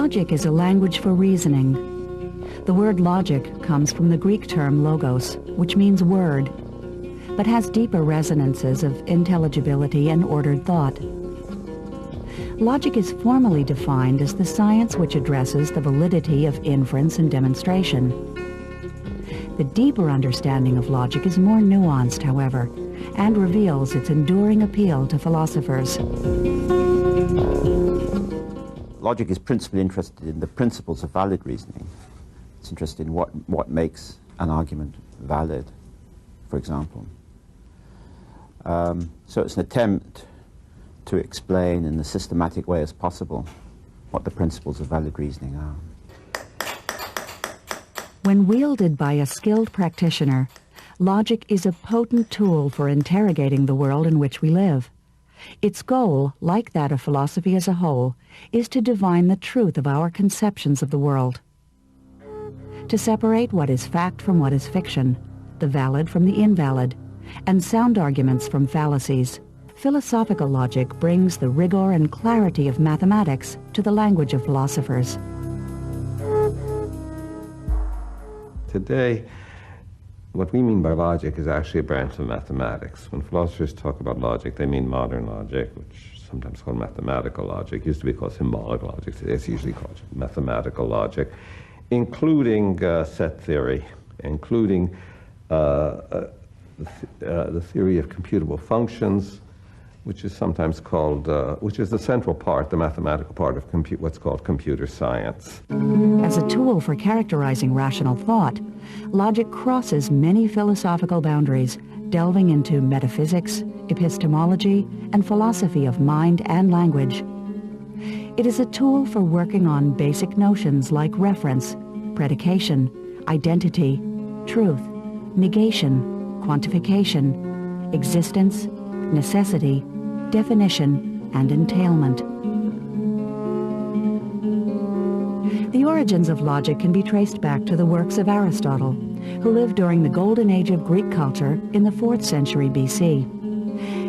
Logic is a language for reasoning. The word logic comes from the Greek term logos, which means word, but has deeper resonances of intelligibility and ordered thought. Logic is formally defined as the science which addresses the validity of inference and demonstration. The deeper understanding of logic is more nuanced, however, and reveals its enduring appeal to philosophers. Logic is principally interested in the principles of valid reasoning. It's interested in what makes an argument valid, for example. So it's an attempt to explain in a systematic way as possible what the principles of valid reasoning are. When wielded by a skilled practitioner, logic is a potent tool for interrogating the world in which we live. Its goal, like that of philosophy as a whole, is to divine the truth of our conceptions of the world, to separate what is fact from what is fiction, the valid from the invalid, and sound arguments from fallacies. Philosophical logic brings the rigor and clarity of mathematics to the language of philosophers. Today, what we mean by logic is actually a branch of mathematics. When philosophers talk about logic, they mean modern logic, which is sometimes called mathematical logic. It used to be called symbolic logic. Today it's usually called mathematical logic, including set theory, including the theory of computable functions, which is sometimes called, which is the central part, the mathematical part of what's called computer science. As a tool for characterizing rational thought, logic crosses many philosophical boundaries, delving into metaphysics, epistemology, and philosophy of mind and language. It is a tool for working on basic notions like reference, predication, identity, truth, negation, quantification, existence, necessity, definition, and entailment. The origins of logic can be traced back to the works of Aristotle, who lived during the golden age of Greek culture in the 4th century BC.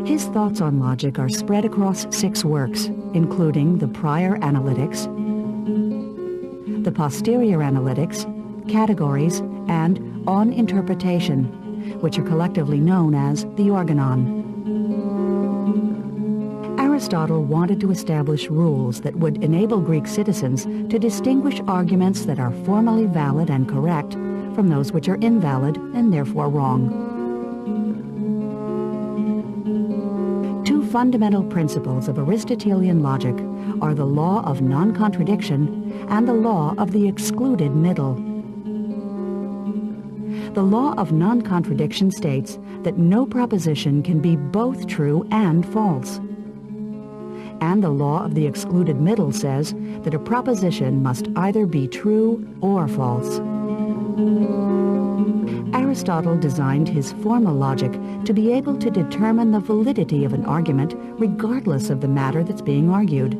His thoughts on logic are spread across 6 works, including the Prior Analytics, the Posterior Analytics, Categories, and On Interpretation, which are collectively known as the Organon. Aristotle wanted to establish rules that would enable Greek citizens to distinguish arguments that are formally valid and correct from those which are invalid and therefore wrong. 2 fundamental principles of Aristotelian logic are the law of non-contradiction and the law of the excluded middle. The law of non-contradiction states that no proposition can be both true and false. And the law of the excluded middle says that a proposition must either be true or false. Aristotle designed his formal logic to be able to determine the validity of an argument regardless of the matter that's being argued.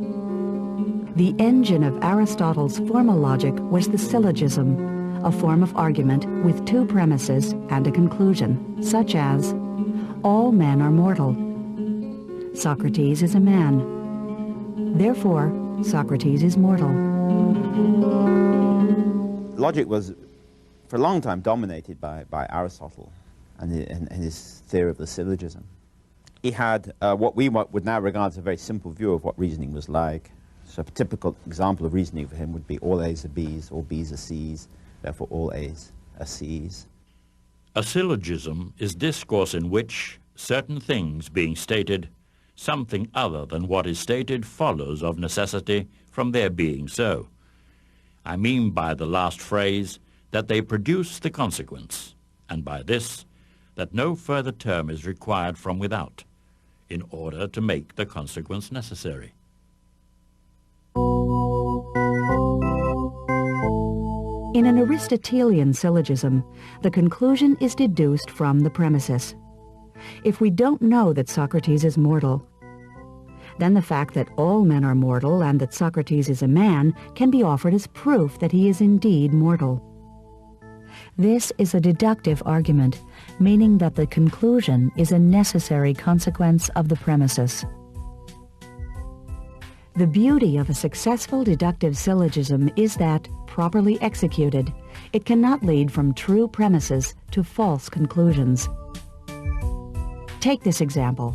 The engine of Aristotle's formal logic was the syllogism, a form of argument with 2 premises and a conclusion, such as, all men are mortal. Socrates is a man. Therefore, Socrates is mortal. Logic was, for a long time, dominated by Aristotle and his theory of the syllogism. He had what we would now regard as a very simple view of what reasoning was like. So a typical example of reasoning for him would be all A's are B's, all B's are C's, therefore all A's are C's. A syllogism is discourse in which, certain things being stated, something other than what is stated follows of necessity from their being so. I mean by the last phrase that they produce the consequence, and by this that no further term is required from without, in order to make the consequence necessary. In an Aristotelian syllogism, the conclusion is deduced from the premises. If we don't know that Socrates is mortal, then the fact that all men are mortal and that Socrates is a man can be offered as proof that he is indeed mortal. This is a deductive argument, meaning that the conclusion is a necessary consequence of the premises. The beauty of a successful deductive syllogism is that, properly executed, it cannot lead from true premises to false conclusions. Take this example.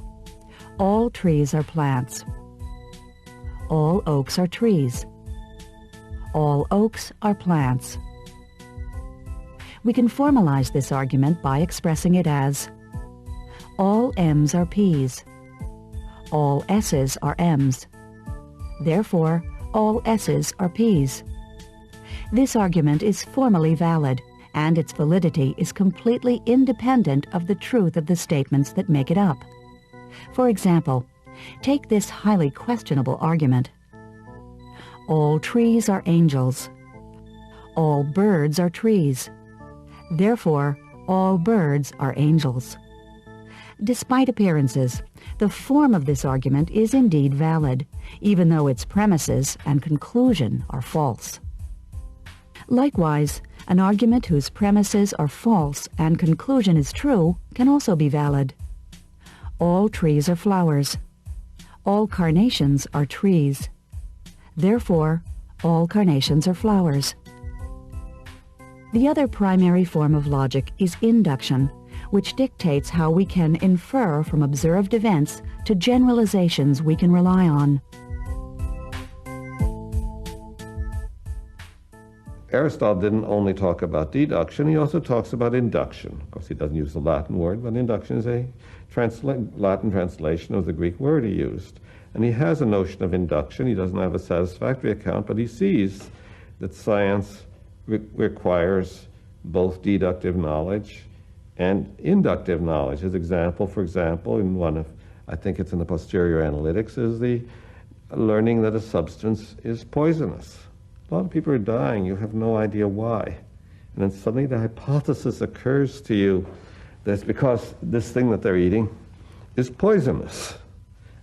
All trees are plants. All oaks are trees. All oaks are plants. We can formalize this argument by expressing it as all M's are P's. All S's are M's. Therefore, all S's are P's. This argument is formally valid, and its validity is completely independent of the truth of the statements that make it up. For example, take this highly questionable argument. All trees are angels. All birds are trees. Therefore, all birds are angels. Despite appearances, the form of this argument is indeed valid, even though its premises and conclusion are false. Likewise, an argument whose premises are false and conclusion is true can also be valid. All trees are flowers. All carnations are trees. Therefore, all carnations are flowers. The other primary form of logic is induction, which dictates how we can infer from observed events to generalizations we can rely on. Aristotle didn't only talk about deduction, he also talks about induction. Of course, he doesn't use the Latin word, but induction is a Latin translation of the Greek word he used. And he has a notion of induction. He doesn't have a satisfactory account, but he sees that science requires both deductive knowledge and inductive knowledge. His example, for example, in one of, I think it's in the posterior analytics, is the learning that a substance is poisonous. A lot of people are dying, you have no idea why. And then suddenly the hypothesis occurs to you that it's because this thing that they're eating is poisonous.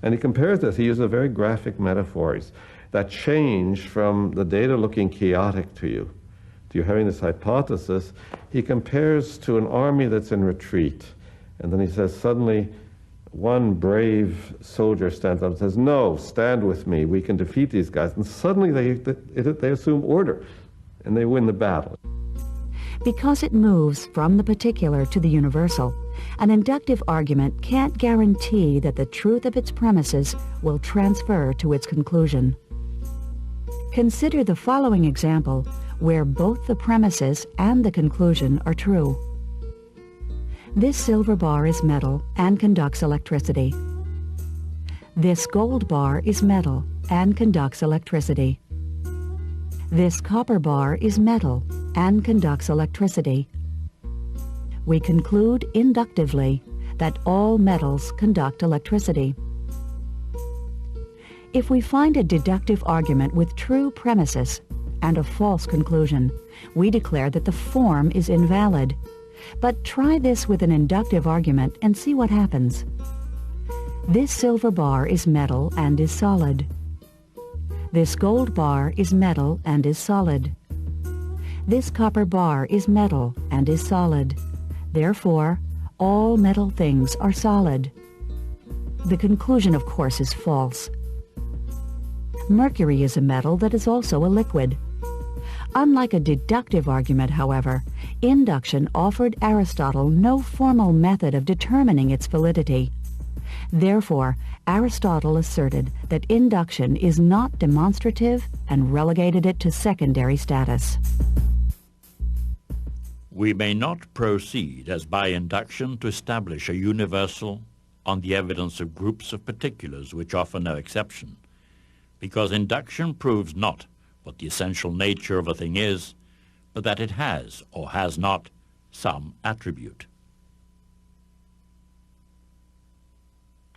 And he compares this, he uses a very graphic metaphors that change from the data looking chaotic to you having this hypothesis. He compares to an army that's in retreat. And then he says, suddenly, one brave soldier stands up and says, no, stand with me, we can defeat these guys. And suddenly they assume order, and they win the battle. Because it moves from the particular to the universal, an inductive argument can't guarantee that the truth of its premises will transfer to its conclusion. Consider the following example where both the premises and the conclusion are true. This silver bar is metal and conducts electricity. This gold bar is metal and conducts electricity. This copper bar is metal and conducts electricity. We conclude inductively that all metals conduct electricity. If we find a deductive argument with true premises and a false conclusion, we declare that the form is invalid. But try this with an inductive argument and see what happens. This silver bar is metal and is solid. This gold bar is metal and is solid. This copper bar is metal and is solid. Therefore, all metal things are solid. The conclusion, of course, is false. Mercury is a metal that is also a liquid. Unlike a deductive argument, however, induction offered Aristotle no formal method of determining its validity. Therefore, Aristotle asserted that induction is not demonstrative and relegated it to secondary status. We may not proceed as by induction to establish a universal on the evidence of groups of particulars which offer no exception, because induction proves not what the essential nature of a thing is, but that it has, or has not, some attribute.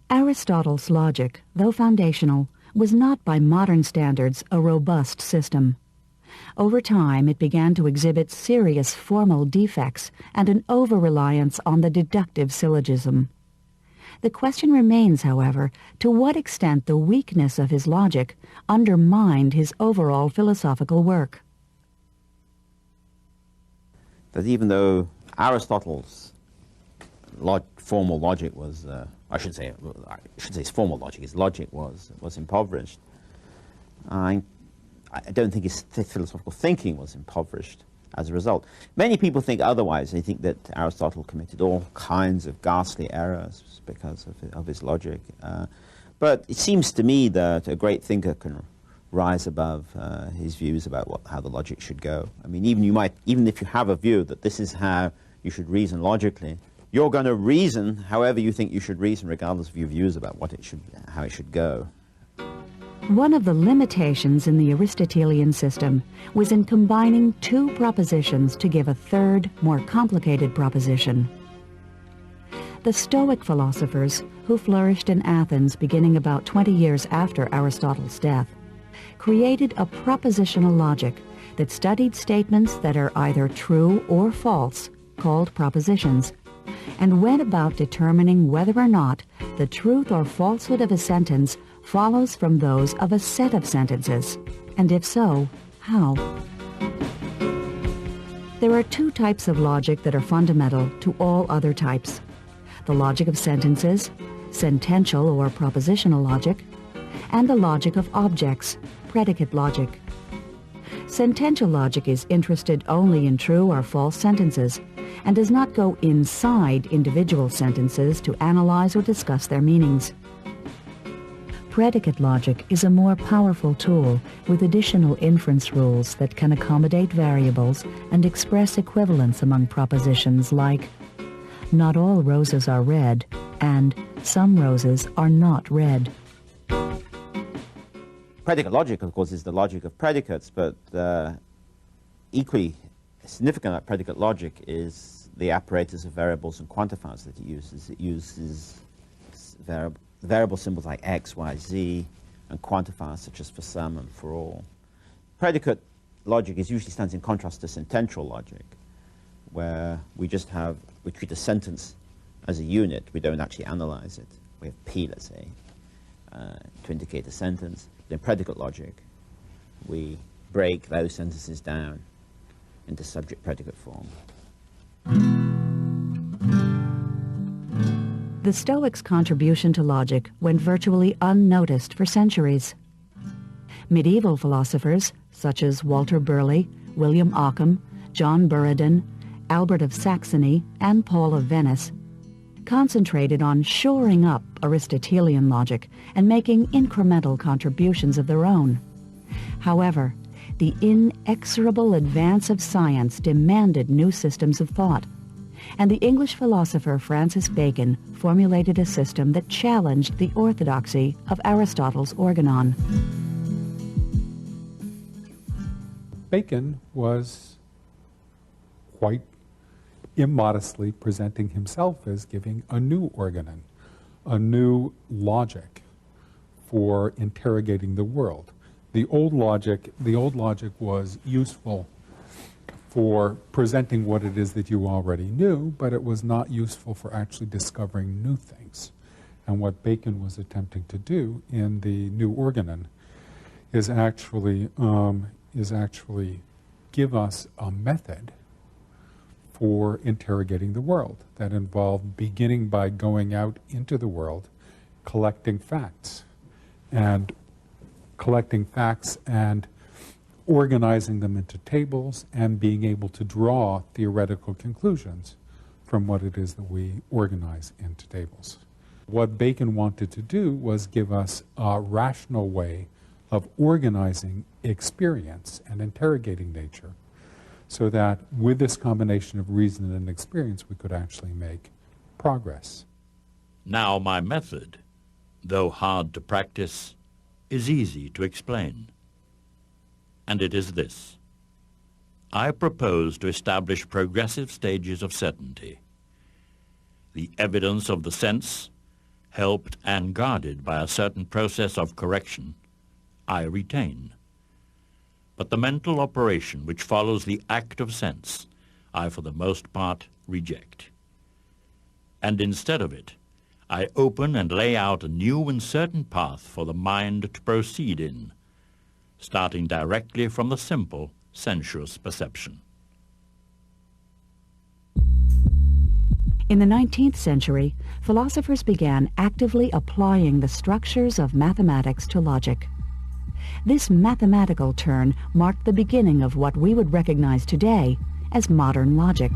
Aristotle's logic, though foundational, was not by modern standards a robust system. Over time, it began to exhibit serious formal defects and an over-reliance on the deductive syllogism. The question remains, however, to what extent the weakness of his logic undermined his overall philosophical work. That even though Aristotle's formal logic was, I should say his formal logic, his logic was impoverished, I don't think his philosophical thinking was impoverished as a result. Many people think otherwise. They think that Aristotle committed all kinds of ghastly errors because of his logic. But it seems to me that a great thinker can rise above his views about how the logic should go. I mean, even if you have a view that this is how you should reason logically, you're going to reason however you think you should reason, regardless of your views about how it should go. One of the limitations in the Aristotelian system was in combining two propositions to give a third, more complicated proposition. The Stoic philosophers, who flourished in Athens beginning about 20 years after Aristotle's death, created a propositional logic that studied statements that are either true or false, called propositions, and went about determining whether or not the truth or falsehood of a sentence follows from those of a set of sentences, and if so, how. There are two types of logic that are fundamental to all other types: the logic of sentences, sentential or propositional logic, and the logic of objects, predicate logic. Sentential logic is interested only in true or false sentences and does not go inside individual sentences to analyze or discuss their meanings. Predicate logic is a more powerful tool with additional inference rules that can accommodate variables and express equivalence among propositions like, "Not all roses are red," and "Some roses are not red." Predicate logic, of course, is the logic of predicates, but equally significant about predicate logic is the apparatus of variables and quantifiers that it uses. It uses variable symbols like x, y, z, and quantifiers such as for some and for all. Predicate logic usually stands in contrast to sentential logic, where we treat a sentence as a unit. We don't actually analyze it. We have P, let's say, to indicate a sentence. In predicate logic, we break those sentences down into subject-predicate form. The Stoics' contribution to logic went virtually unnoticed for centuries. Medieval philosophers, such as Walter Burley, William Ockham, John Buridan, Albert of Saxony, and Paul of Venice, concentrated on shoring up Aristotelian logic and making incremental contributions of their own. However, the inexorable advance of science demanded new systems of thought, and the English philosopher Francis Bacon formulated a system that challenged the orthodoxy of Aristotle's organon. Bacon was quite immodestly presenting himself as giving a new organon, a new logic for interrogating the world. The old logic was useful for presenting what it is that you already knew, but it was not useful for actually discovering new things. And what Bacon was attempting to do in the new organon is actually give us a method for interrogating the world that involved beginning by going out into the world, collecting facts and organizing them into tables and being able to draw theoretical conclusions from what it is that we organize into tables. What Bacon wanted to do was give us a rational way of organizing experience and interrogating nature, so that with this combination of reason and experience, we could actually make progress. Now my method, though hard to practice, is easy to explain. And it is this. I propose to establish progressive stages of certainty. The evidence of the sense, helped and guarded by a certain process of correction, I retain. But the mental operation which follows the act of sense, I for the most part reject. And instead of it, I open and lay out a new and certain path for the mind to proceed in, starting directly from the simple sensuous perception. In the 19th century, philosophers began actively applying the structures of mathematics to logic. This mathematical turn marked the beginning of what we would recognize today as modern logic.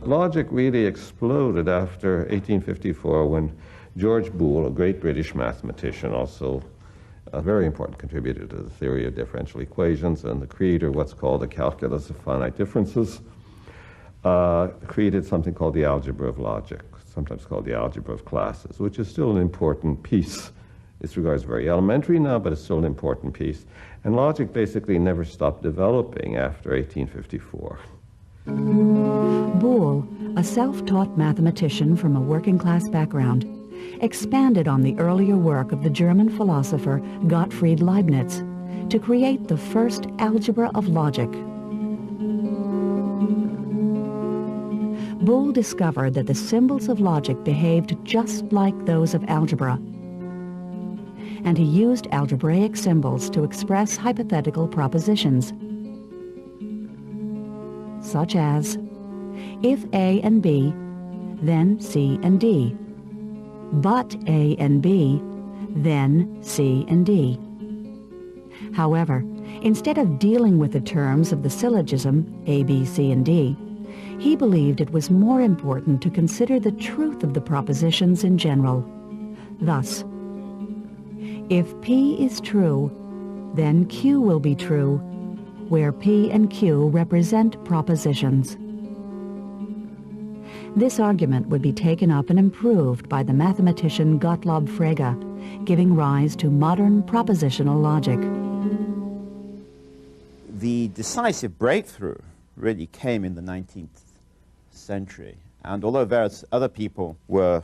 Logic really exploded after 1854 when George Boole, a great British mathematician, also a very important contributor to the theory of differential equations and the creator of what's called the calculus of finite differences, created something called the algebra of logic, sometimes called the algebra of classes, which is still an important piece. This regards very elementary now, but it's still an important piece. And logic basically never stopped developing after 1854. Boole, a self-taught mathematician from a working-class background, expanded on the earlier work of the German philosopher Gottfried Leibniz to create the first algebra of logic. Boole discovered that the symbols of logic behaved just like those of algebra, and he used algebraic symbols to express hypothetical propositions, such as, if A and B, then C and D, but A and B, then C and D. However, instead of dealing with the terms of the syllogism A, B, C, and D, he believed it was more important to consider the truth of the propositions in general. Thus, if P is true, then Q will be true, where P and Q represent propositions. This argument would be taken up and improved by the mathematician Gottlob Frege, giving rise to modern propositional logic. The decisive breakthrough really came in the 19th century, and although various other people were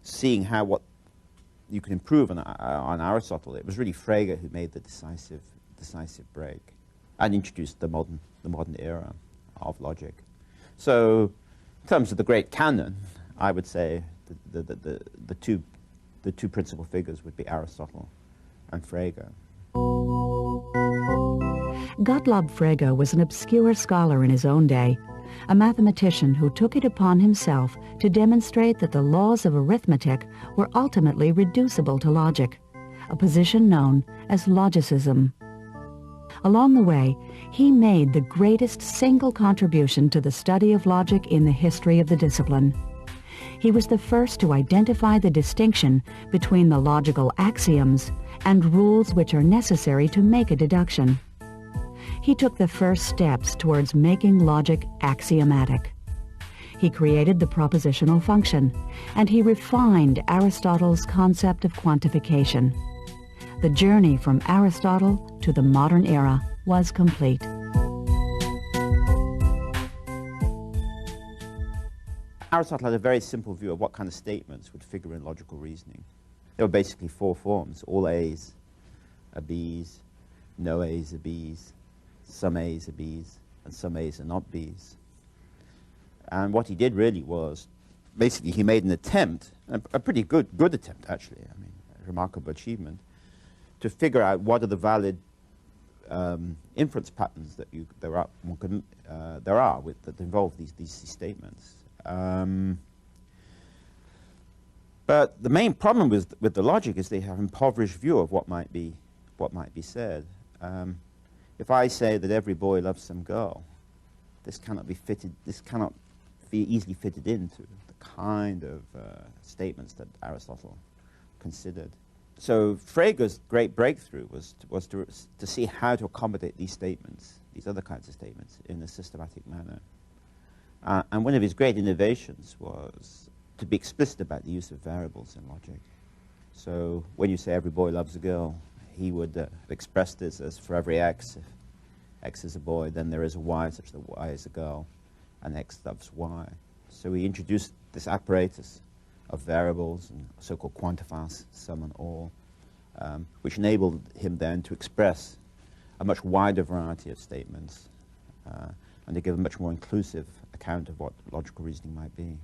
seeing what you could improve on Aristotle, it was really Frege who made the decisive break and introduced the modern era of logic. So, in terms of the great canon, I would say the two principal figures would be Aristotle and Frege. Gottlob Frege was an obscure scholar in his own day, a mathematician who took it upon himself to demonstrate that the laws of arithmetic were ultimately reducible to logic, a position known as logicism. Along the way, he made the greatest single contribution to the study of logic in the history of the discipline. He was the first to identify the distinction between the logical axioms and rules which are necessary to make a deduction. He took the first steps towards making logic axiomatic. He created the propositional function, and he refined Aristotle's concept of quantification. The journey from Aristotle to the modern era was complete. Aristotle had a very simple view of what kind of statements would figure in logical reasoning. There were basically four forms. All A's are B's, no A's are B's, some A's are B's, and some A's are not B's. And what he did really was, basically he made an attempt, a pretty good attempt actually, I mean, a remarkable achievement, to figure out what are the valid inference patterns that there are that involve these statements. But the main problem with the logic is they have an impoverished view of what might be said. If I say that every boy loves some girl, this cannot be easily fitted into the kind of statements that Aristotle considered. So Frege's great breakthrough was to see how to accommodate these statements, these other kinds of statements, in a systematic manner. And one of his great innovations was to be explicit about the use of variables in logic. So when you say every boy loves a girl, he would express this as for every x, if x is a boy, then there is a y such that y is a girl, and x loves y. So he introduced this apparatus of variables and so-called quantifiers, sum and all, which enabled him then to express a much wider variety of statements and to give a much more inclusive account of what logical reasoning might be.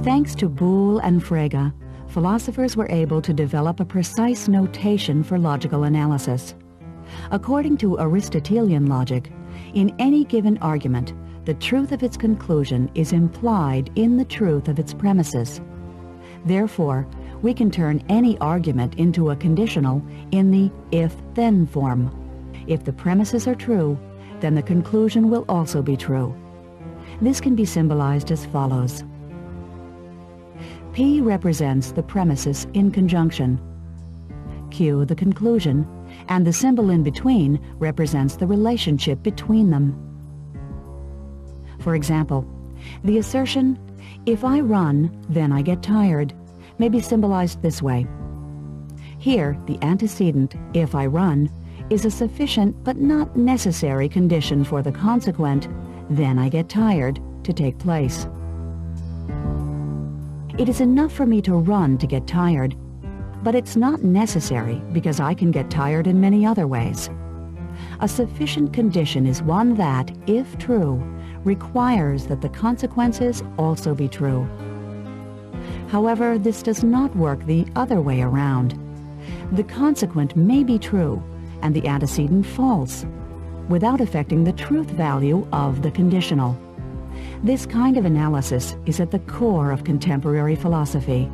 Thanks to Boole and Frege, philosophers were able to develop a precise notation for logical analysis. According to Aristotelian logic, in any given argument, the truth of its conclusion is implied in the truth of its premises. Therefore, we can turn any argument into a conditional in the if-then form. If the premises are true, then the conclusion will also be true. This can be symbolized as follows. P represents the premises in conjunction, Q the conclusion, and the symbol in between represents the relationship between them. For example, the assertion, "If I run, then I get tired," may be symbolized this way. Here, the antecedent, "if I run," is a sufficient but not necessary condition for the consequent, "then I get tired," to take place. It is enough for me to run to get tired, but it's not necessary because I can get tired in many other ways. A sufficient condition is one that, if true, requires that the consequences also be true. However, this does not work the other way around. The consequent may be true and the antecedent false, without affecting the truth value of the conditional. This kind of analysis is at the core of contemporary philosophy.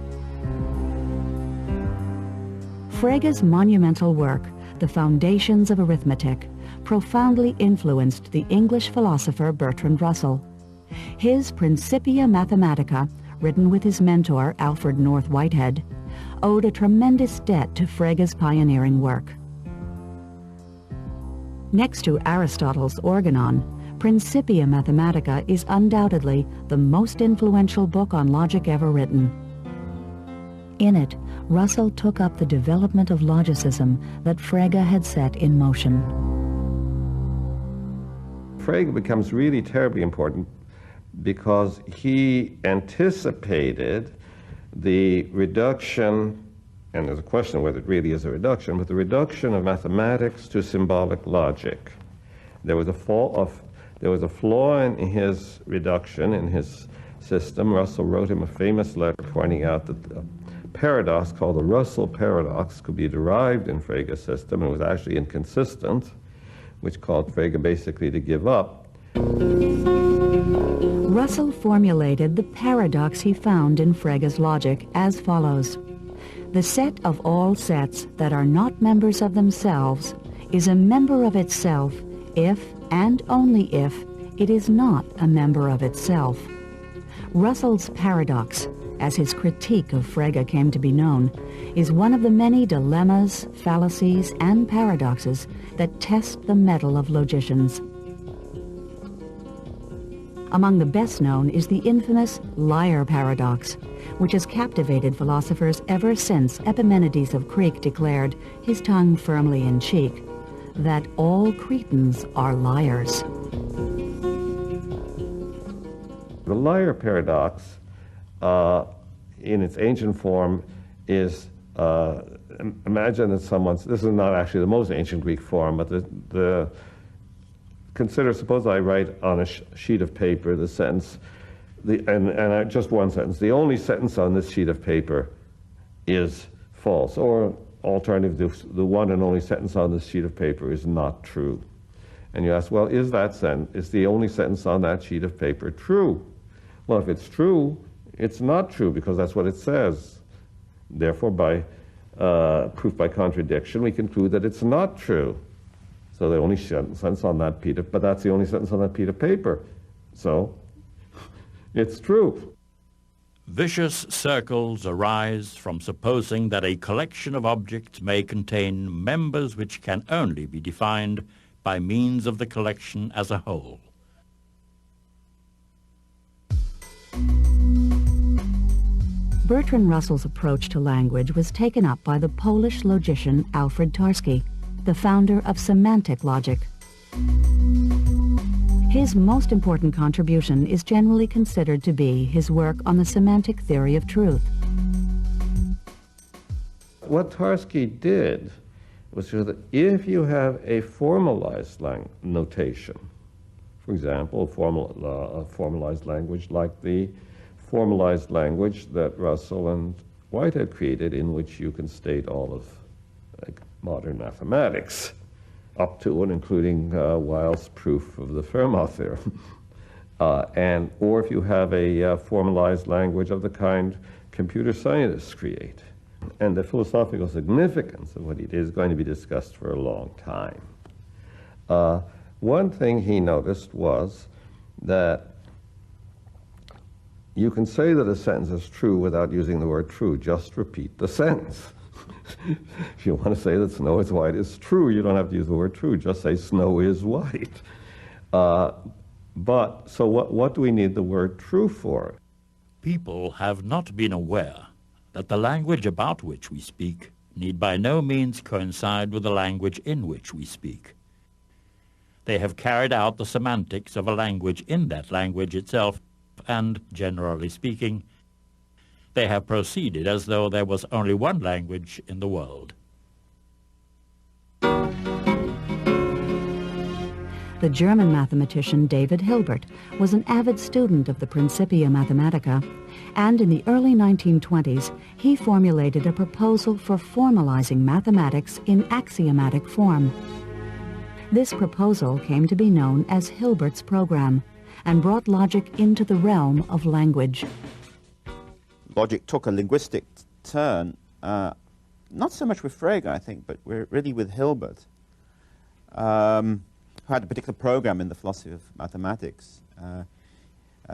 Frege's monumental work, The Foundations of Arithmetic, profoundly influenced the English philosopher Bertrand Russell. His Principia Mathematica, written with his mentor Alfred North Whitehead, owed a tremendous debt to Frege's pioneering work. Next to Aristotle's Organon, Principia Mathematica is undoubtedly the most influential book on logic ever written. In it, Russell took up the development of logicism that Frege had set in motion. Frege becomes really terribly important because he anticipated the reduction, and there's a question whether it really is a reduction, but the reduction of mathematics to symbolic logic. There was a flaw in his reduction, in his system. Russell wrote him a famous letter pointing out that the paradox called the Russell paradox could be derived in Frege's system and was actually inconsistent, which caused Frege basically to give up. Russell formulated the paradox he found in Frege's logic as follows. The set of all sets that are not members of themselves is a member of itself if and only if it is not a member of itself. Russell's paradox, as his critique of Frege came to be known, is one of the many dilemmas, fallacies, and paradoxes that test the mettle of logicians. Among the best known is the infamous liar paradox, which has captivated philosophers ever since Epimenides of Crete declared, his tongue firmly in cheek, that all Cretans are liars. The liar paradox, in its ancient form, is imagine that someone's, this is not actually the most ancient Greek form, but consider, suppose I write on a sheet of paper the sentence, just one sentence, the only sentence on this sheet of paper is false, or alternatively, the one and only sentence on this sheet of paper is not true. And you ask, well, is the only sentence on that sheet of paper true? Well, if it's true, it's not true because that's what it says. Therefore, by proof by contradiction, we conclude that it's not true. So the only sentence on that but that's the only sentence on that piece of paper. So it's true. Vicious circles arise from supposing that a collection of objects may contain members which can only be defined by means of the collection as a whole. Bertrand Russell's approach to language was taken up by the Polish logician Alfred Tarski, the founder of semantic logic. His most important contribution is generally considered to be his work on the semantic theory of truth. What Tarski did was show that if you have a formalized notation, for example, a formalized language like the formalized language that Russell and Whitehead created, in which you can state all of modern mathematics, up to and including Weyl's proof of the Fermat theorem. Or if you have a formalized language of the kind computer scientists create. And the philosophical significance of what he did is going to be discussed for a long time. One thing he noticed was that you can say that a sentence is true without using the word true. Just repeat the sentence. If you want to say that snow is white, it's true. You don't have to use the word true. Just say snow is white. So what do we need the word true for? People have not been aware that the language about which we speak need by no means coincide with the language in which we speak. They have carried out the semantics of a language in that language itself, and, generally speaking, they have proceeded as though there was only one language in the world. The German mathematician David Hilbert was an avid student of the Principia Mathematica, and in the early 1920s he formulated a proposal for formalizing mathematics in axiomatic form. This proposal came to be known as Hilbert's program, and brought logic into the realm of language. Logic took a linguistic turn, not so much with Frege, I think, but really with Hilbert, who had a particular program in the philosophy of mathematics.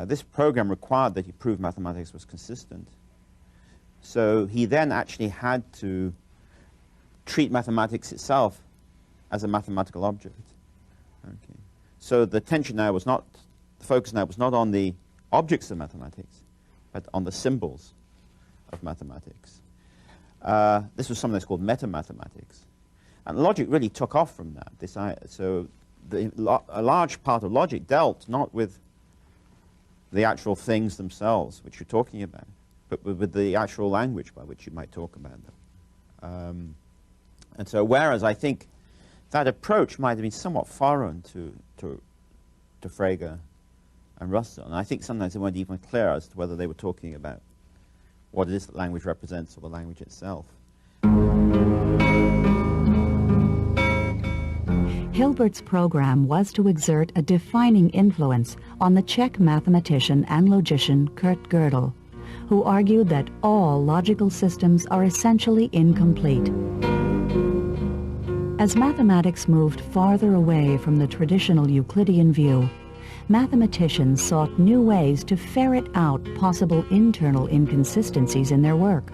This program required that he prove mathematics was consistent. So he then actually had to treat mathematics itself as a mathematical object. Okay. So the tension now was not, the focus now was not on the objects of mathematics, but on the symbols of mathematics. This was something that's called meta-mathematics. And logic really took off from that. So a large part of logic dealt not with the actual things themselves which you're talking about, but with the actual language by which you might talk about them. And so whereas I think that approach might have been somewhat foreign to Frege and Russell, and I think sometimes they weren't even clear as to whether they were talking about what it is that language represents or the language itself. Hilbert's program was to exert a defining influence on the Czech mathematician and logician Kurt Gödel, who argued that all logical systems are essentially incomplete. As mathematics moved farther away from the traditional Euclidean view, mathematicians sought new ways to ferret out possible internal inconsistencies in their work.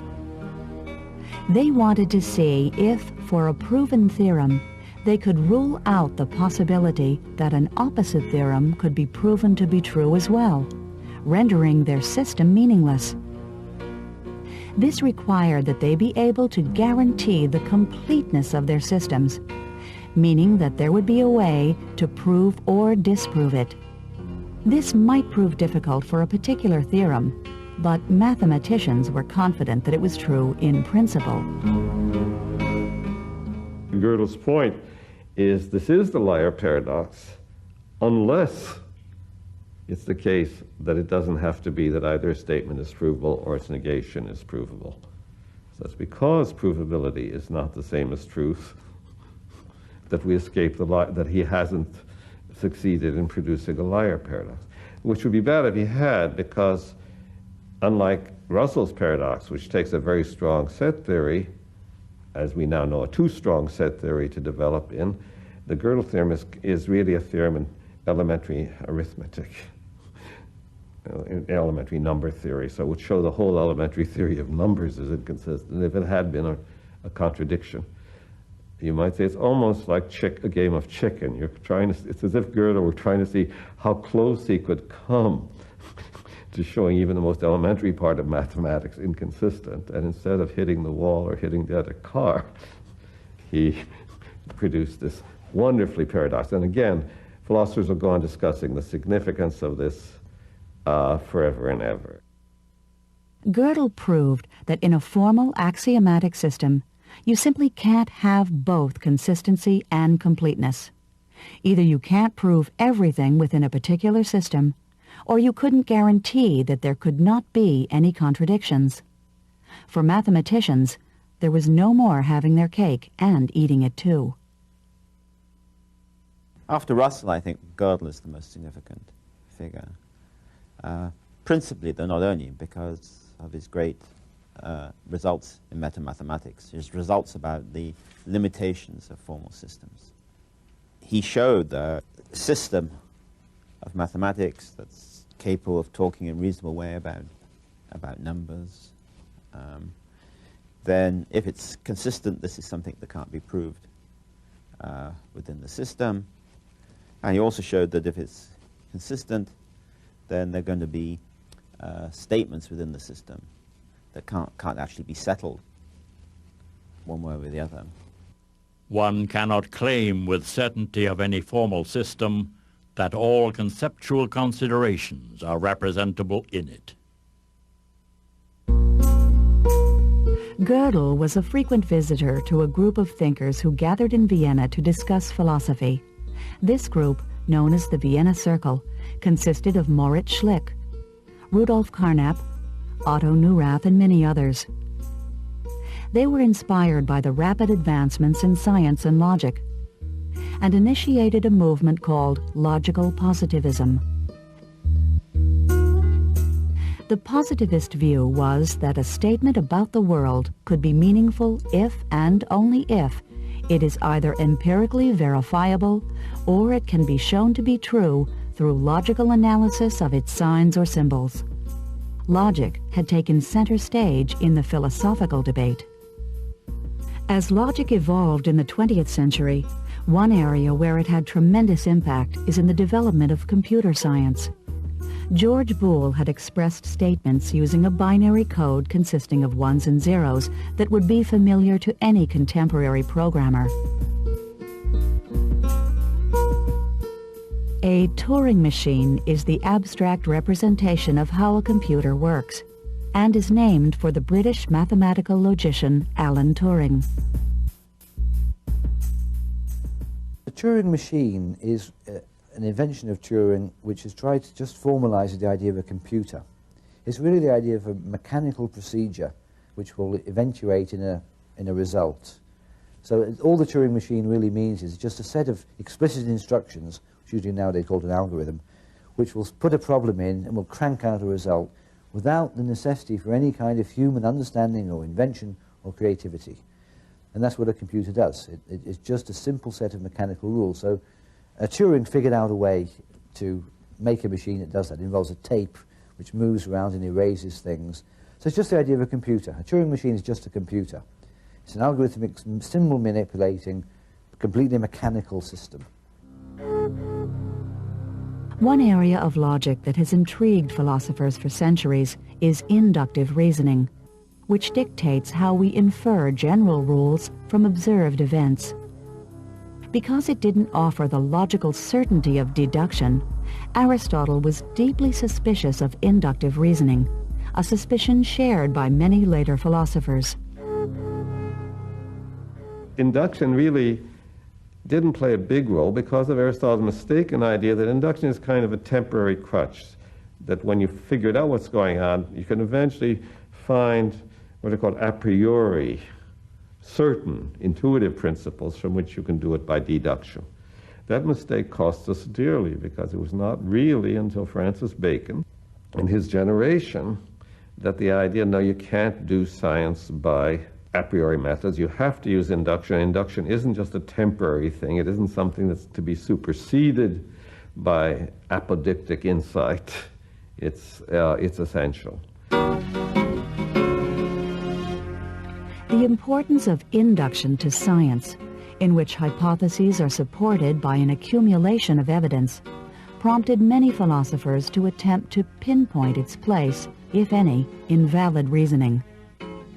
They wanted to see if, for a proven theorem, they could rule out the possibility that an opposite theorem could be proven to be true as well, rendering their system meaningless. This required that they be able to guarantee the completeness of their systems, meaning that there would be a way to prove or disprove it. This might prove difficult for a particular theorem, but mathematicians were confident that it was true in principle. Gödel's point is this is the liar paradox, unless it's the case that it doesn't have to be that either a statement is provable or its negation is provable. So that's because provability is not the same as truth that we escape the lie, that he hasn't succeeded in producing a liar paradox, which would be bad if he had, because unlike Russell's paradox, which takes a very strong set theory, as we now know, a too strong set theory to develop in, the Gödel theorem is really a theorem in elementary arithmetic, in elementary number theory. So it would show the whole elementary theory of numbers is inconsistent if it had been a contradiction. You might say it's almost like a game of chicken. It's as if Gödel were trying to see how close he could come to showing even the most elementary part of mathematics inconsistent. And instead of hitting the wall or hitting the other car, he produced this wonderfully paradox. And again, philosophers will go on discussing the significance of this forever and ever. Gödel proved that in a formal axiomatic system, you simply can't have both consistency and completeness. Either you can't prove everything within a particular system, or you couldn't guarantee that there could not be any contradictions. For mathematicians, there was no more having their cake and eating it too. After Russell, I think Gödel is the most significant figure. Principally, though not only, because of his great results in metamathematics, his results about the limitations of formal systems. He showed that a system of mathematics that's capable of talking in a reasonable way about numbers, then if it's consistent, this is something that can't be proved within the system. And he also showed that if it's consistent, then there are going to be statements within the system that can't actually be settled one way or the other. One cannot claim with certainty of any formal system that all conceptual considerations are representable in it. Gödel was a frequent visitor to a group of thinkers who gathered in Vienna to discuss philosophy. This group, known as the Vienna Circle, consisted of Moritz Schlick, Rudolf Carnap, Otto Neurath, and many others. They were inspired by the rapid advancements in science and logic, and initiated a movement called logical positivism. The positivist view was that a statement about the world could be meaningful if and only if it is either empirically verifiable or it can be shown to be true through logical analysis of its signs or symbols. Logic had taken center stage in the philosophical debate. As logic evolved in the 20th century, one area where it had tremendous impact is in the development of computer science. George Boole had expressed statements using a binary code consisting of ones and zeros that would be familiar to any contemporary programmer. A Turing machine is the abstract representation of how a computer works, and is named for the British mathematical logician Alan Turing. The Turing machine is an invention of Turing which has tried to just formalize the idea of a computer. It's really the idea of a mechanical procedure which will eventuate in a result. So all the Turing machine really means is just a set of explicit instructions, which usually nowadays called an algorithm, which will put a problem in and will crank out a result without the necessity for any kind of human understanding or invention or creativity. And that's what a computer does. It's just a simple set of mechanical rules. So Turing figured out a way to make a machine that does that. It involves a tape which moves around and erases things. So it's just the idea of a computer. A Turing machine is just a computer. It's an algorithmic, symbol manipulating, completely mechanical system. One area of logic that has intrigued philosophers for centuries is inductive reasoning, which dictates how we infer general rules from observed events. Because it didn't offer the logical certainty of deduction, Aristotle was deeply suspicious of inductive reasoning, a suspicion shared by many later philosophers. Induction really didn't play a big role because of Aristotle's mistaken idea that induction is kind of a temporary crutch, that when you figured out what's going on, you can eventually find what are called a priori, certain, intuitive principles from which you can do it by deduction. That mistake cost us dearly because it was not really until Francis Bacon and his generation that the idea, no, you can't do science by a priori methods. You have to use induction. Induction isn't just a temporary thing. It isn't something that's to be superseded by apodictic insight. It's essential. The importance of induction to science, in which hypotheses are supported by an accumulation of evidence, prompted many philosophers to attempt to pinpoint its place, if any, in valid reasoning.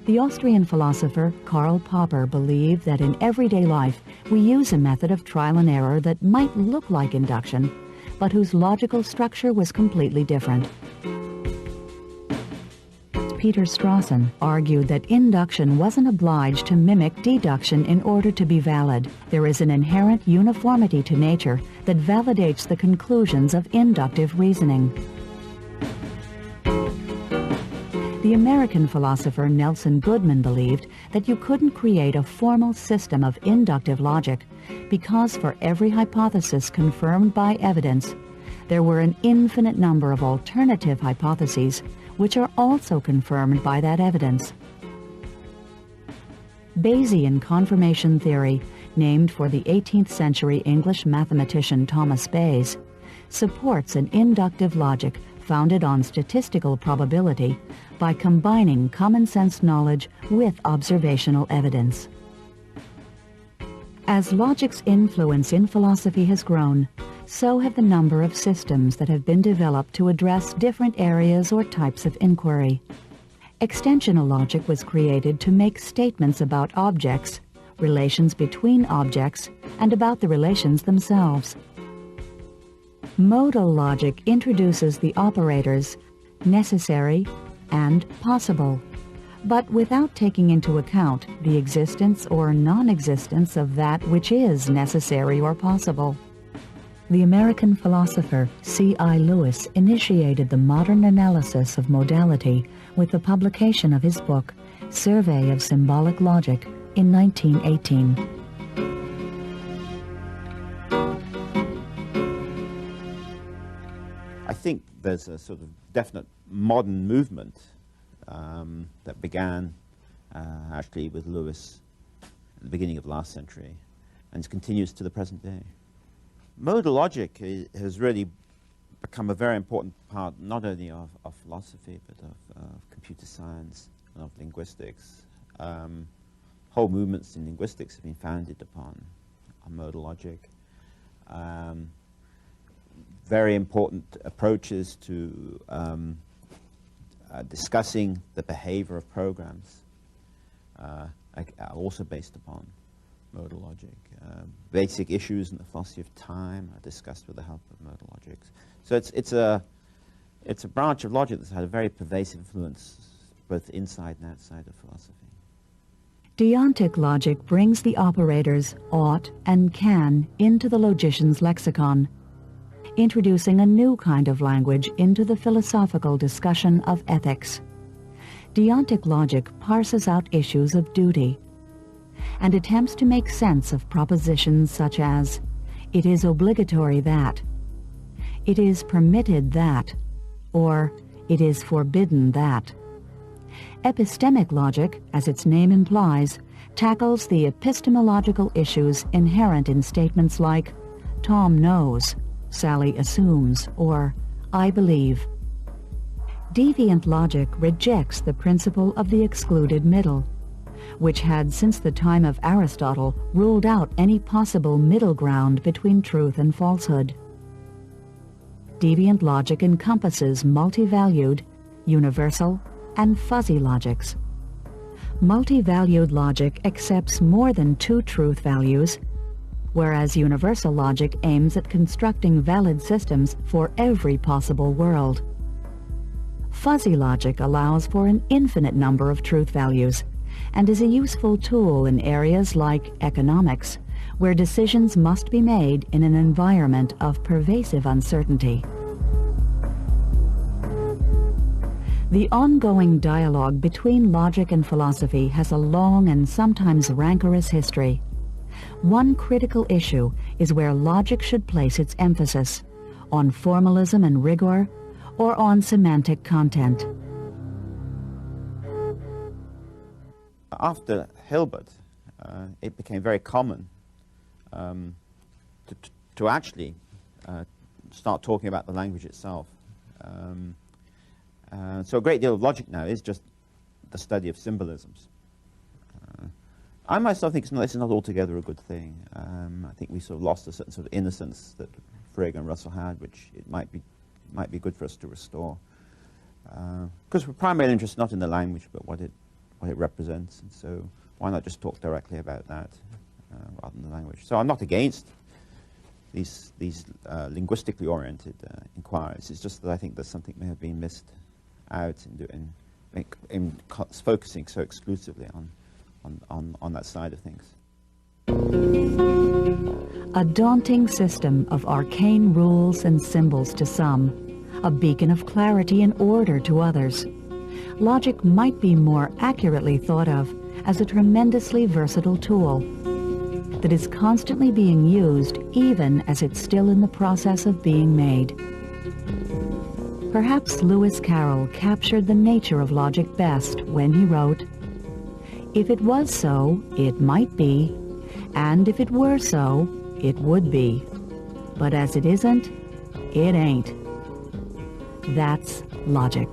The Austrian philosopher Karl Popper believed that in everyday life we use a method of trial and error that might look like induction, but whose logical structure was completely different. Peter Strawson argued that induction wasn't obliged to mimic deduction in order to be valid. There is an inherent uniformity to nature that validates the conclusions of inductive reasoning. The American philosopher Nelson Goodman believed that you couldn't create a formal system of inductive logic because for every hypothesis confirmed by evidence, there were an infinite number of alternative hypotheses which are also confirmed by that evidence. Bayesian confirmation theory, named for the 18th century English mathematician Thomas Bayes, supports an inductive logic founded on statistical probability by combining common sense knowledge with observational evidence. As logic's influence in philosophy has grown, so have the number of systems that have been developed to address different areas or types of inquiry. Extensional logic was created to make statements about objects, relations between objects, and about the relations themselves. Modal logic introduces the operators necessary and possible, but without taking into account the existence or non-existence of that which is necessary or possible. The American philosopher C.I. Lewis initiated the modern analysis of modality with the publication of his book, Survey of Symbolic Logic, in 1918. I think there's a sort of definite modern movement that began actually with Lewis at the beginning of last century and continues to the present day. Modal logic has really become a very important part not only of philosophy but of computer science and of linguistics. Whole movements in linguistics have been founded upon modal logic. Very important approaches to discussing the behavior of programs are also based upon modal logic. Basic issues in the philosophy of time are discussed with the help of modal logics. So it's a branch of logic that's had a very pervasive influence both inside and outside of philosophy. Deontic logic brings the operators ought and can into the logician's lexicon, introducing a new kind of language into the philosophical discussion of ethics. Deontic logic parses out issues of duty and attempts to make sense of propositions such as, it is obligatory that, it is permitted that, or it is forbidden that. Epistemic logic, as its name implies, tackles the epistemological issues inherent in statements like, Tom knows, Sally assumes, or I believe. Deviant logic rejects the principle of the excluded middle, which had since the time of Aristotle ruled out any possible middle ground between truth and falsehood. Deviant logic encompasses multi-valued, universal, and fuzzy logics. Multi-valued logic accepts more than two truth values, whereas universal logic aims at constructing valid systems for every possible world. Fuzzy logic allows for an infinite number of truth values and is a useful tool in areas like economics, where decisions must be made in an environment of pervasive uncertainty. The ongoing dialogue between logic and philosophy has a long and sometimes rancorous history. One critical issue is where logic should place its emphasis, on formalism and rigor, or on semantic content. After Hilbert, it became very common to actually start talking about the language itself. So a great deal of logic now is just the study of symbolisms. I myself think this is not altogether a good thing. I think we sort of lost a certain sort of innocence that Frege and Russell had, which it might be good for us to restore. Because we're primarily interested not in the language, but what it represents. And so why not just talk directly about that rather than the language? So I'm not against these linguistically oriented inquiries. It's just that I think there's something may have been missed out in focusing so exclusively on that side of things. A daunting system of arcane rules and symbols to some, a beacon of clarity and order to others. Logic might be more accurately thought of as a tremendously versatile tool. that is constantly being used even as it's still in the process of being made. Perhaps Lewis Carroll captured the nature of logic best when he wrote, "If it was so, it might be, and if it were so, it would be. But as it isn't, it ain't." That's logic.